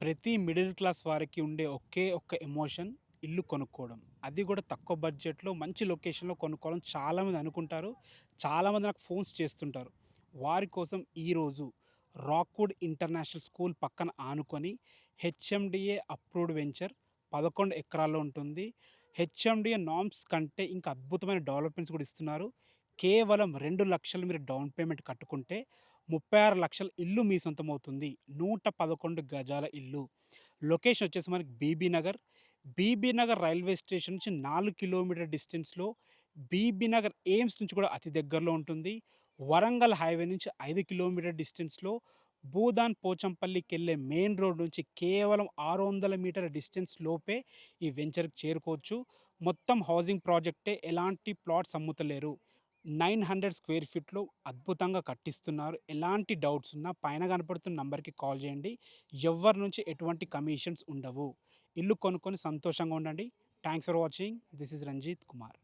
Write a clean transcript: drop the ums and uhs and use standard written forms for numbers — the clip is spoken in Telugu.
ప్రతి మిడిల్ క్లాస్ వారికి ఉండే ఒకే ఒక్క ఎమోషన్ ఇల్లు కొనుక్కోవడం. అది కూడా తక్కువ బడ్జెట్‌లో మంచి లొకేషన్‌లో కొనుక్కోవాలని చాలామంది అనుకుంటారు. చాలామంది నాకు ఫోన్స్ చేస్తుంటారు. వారి కోసం ఈరోజు రాక్‌వుడ్ ఇంటర్నేషనల్ స్కూల్ పక్కన ఆనుకొని హెచ్ఎండిఏ అప్రూవ్డ్ వెంచర్ 11 ఎకరాల్లో ఉంటుంది. హెచ్ఎండిఏ నార్మ్స్ కంటే ఇంకా అద్భుతమైన డెవలప్‌మెంట్స్ కూడా ఇస్తున్నారు. కేవలం 2,00,000 మీరు డౌన్ పేమెంట్ కట్టుకుంటే 36,00,000 ఇల్లు మీ సొంతమవుతుంది. 111 గజాల ఇల్లు. లొకేషన్ వచ్చేసి మనకి బీబీ నగర్. బీబీ నగర్ రైల్వే స్టేషన్ నుంచి 4 కిలోమీటర్ డిస్టెన్స్‌లో, బీబీ నగర్ ఎయిమ్స్ నుంచి కూడా అతి దగ్గరలో ఉంటుంది. వరంగల్ హైవే నుంచి 5 కిలోమీటర్ డిస్టెన్స్‌లో, భూదాన్ పోచంపల్లికెళ్ళే మెయిన్ రోడ్ నుంచి కేవలం 600 మీటర్ల డిస్టెన్స్ లోపే ఈ వెంచర్‌కి చేరుకోవచ్చు. మొత్తం హౌసింగ్ ప్రాజెక్టే, ఎలాంటి ప్లాట్స్ అమ్ముతలేరు. 900 స్క్వేర్ ఫీట్‌లో అద్భుతంగా కట్టిస్తున్నారు. ఎలాంటి డౌట్స్ ఉన్నా పైన కనపడుతున్న నంబర్‌కి కాల్ చేయండి. ఎవ్వరి నుంచి ఎటువంటి కమిషన్స్ ఉండవు. ఇల్లు కొనుక్కొని సంతోషంగా ఉండండి. Thanks for watching. This is Ranjith Kumar.